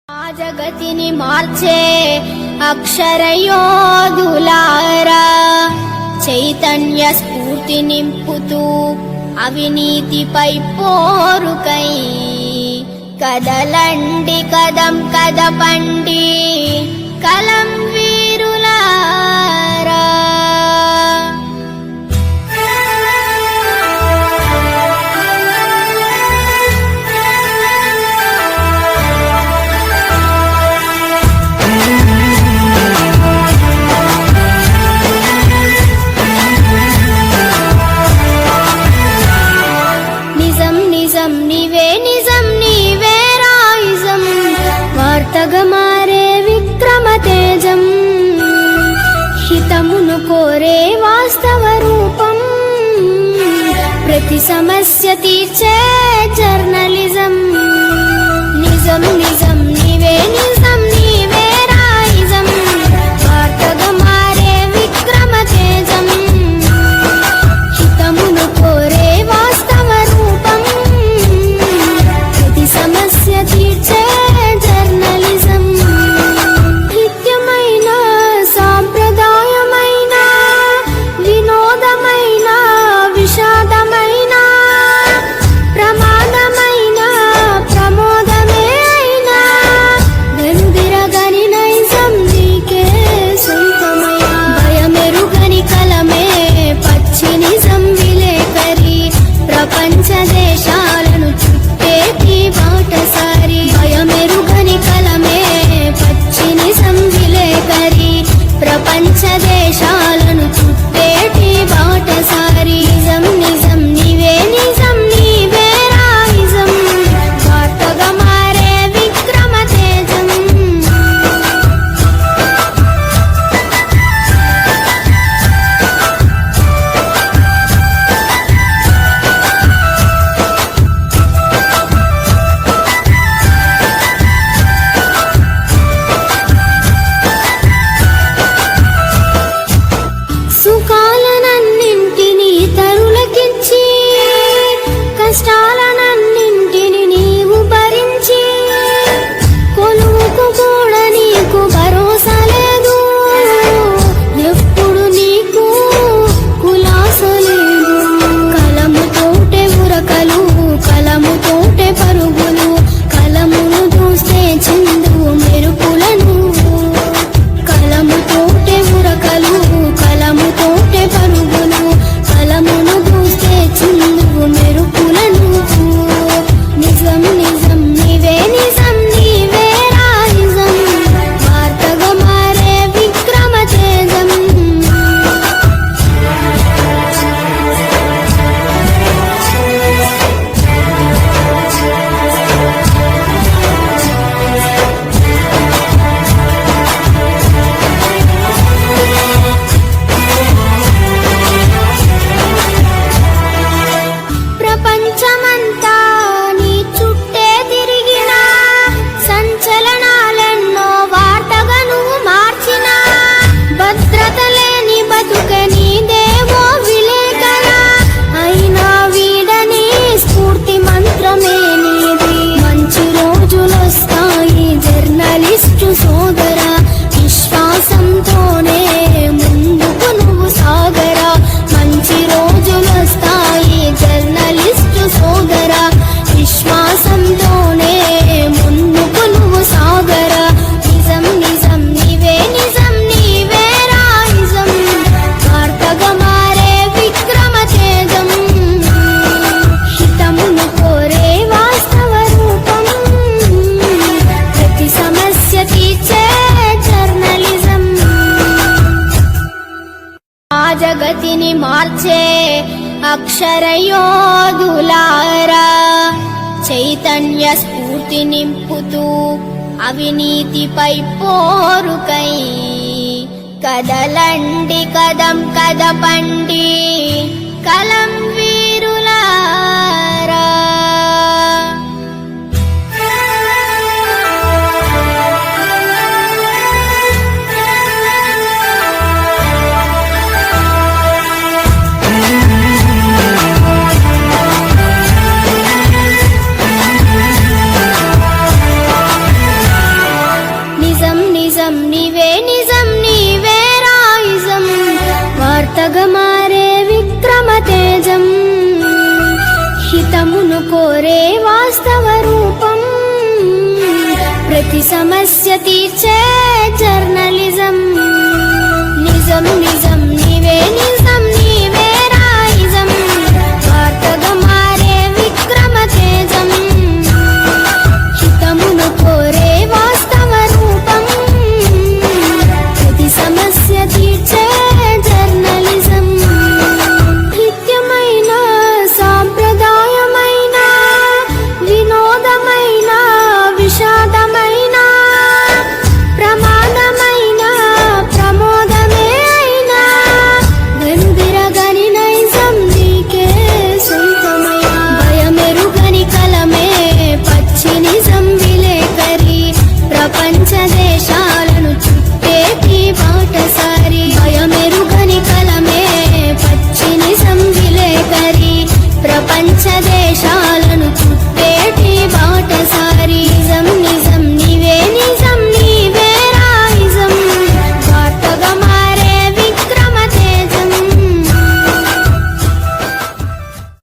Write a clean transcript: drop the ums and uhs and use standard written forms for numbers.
ఆ జగతిని మార్చే అక్షరయోధులారా, చైతన్య స్ఫూర్తి నింపుతూ అవినీతిపై పోరుకై కదలండి కదం కదపండి కలం వీరులారా. మారే విక్రమ తేజం, హితమును కోరే వాస్తవ రూపం, ప్రతి సమస్య తీర్చే జర్నలిజం. నిజం నిజం నీవే, నిజం నీవే రాయిజం, వార్తగా మారే విక్రమ తేజం, హితమును కోరే వాస్తవ రూపం, ప్రతి సమస్య తీర్చే జర్నలిజం. నిత్యమైన సాంప్రదాయమైన వినోదమైన విషాదమైన ప్రమాదమైన ప్రమోదమే అయినా వెనుదిరగని నైజం నీకే సొంతమయ. భయమెరుగని కలమే పచ్చి నిజం విలేకరి, ప్రపంచ దేశాలను చుట్టేటి బాటసారి. భయమెరుగని కలమే పచ్చి నిజం విలేకరి, ప్రపంచ దేశాలను చుట్టేటి బాటసారి. నిజం నిజం నీవే, నిజం నీవే రాయిజం, వార్తగా మారే విక్రమ తేజం. సుఖాలనన్నింటినీ తరులకిచ్చి, కష్టాలనన్నింటిని నీవు భరించి, కొలువుకు కూడా నీకు భరోసా లేదు, ఎప్పుడు నీకు కులాస లేదు. కలముతోటే ఉరకలు, కలముతోటే పరుగులు, కలమును దూస్తే చిందువు మెరుపులను. కలముతోటే ఉరకలు, కలముతోటే పరుగులు, కలమును దూస్తే చిందువు మెరుపులను. నిజం నిజం నీవే, నిజం నీవే రాయిజం, వార్తగా మారే విక్రమ తేజం. ప్రపంచమంతా నీ చుట్టే తిరిగినా, సంచలనాలెన్నో వార్తగా నువ్వు మార్చినా, భద్రత లేని బతుకే నీదేవో విలేకర, అయినా వీడని స్ఫూర్తి మంత్రమే నీది. మంచి రోజులొస్తాయి జర్నలిస్టు సోదరా, విశ్వాసంతోనే ముందుకు నువ్వు సాగరా. మంచి రోజులొస్తాయి జర్నలిస్టు సోదరా, విశ్వాసంతోనే ముందుకు నువ్వు సాగరా. నిజం నిజం నీవే, నిజం నీవే రాయిజం, వార్తగా మారే విక్రమ తేజం, హితమును కోరే వాస్తవ రూపం, ప్రతి సమస్య తీర్చే జర్నలిజం. ఆ జగతిని మార్చే అక్షరయోధులారా, చైతన్య స్ఫూర్తి నింపుతూ అవినీతిపై పోరుకై కదలండి కదం కదపండి కలం వీరులారా. ప్రతి సమస్య తీర్చే జర్నలిజం. నిజం నిజం నీవే నిజం నీవే రాయిజం, వార్తగా మారే విక్రమ తేజం, హితమును కోరే వాస్తవ రూపం. ప్రతి సమస్య తీర్చే జర్నలిజం. నిత్యమైన సాంప్రదాయమైన వినోదమైన విషాదమైన ప్రమాదమైన ప్రమోదమే అయినా గంభీరగని నైజం నీకే సొంతమయ్యా. భయమెరుగని కలమే పచ్చి నిజం విలేకరి, ప్రపంచ దేశ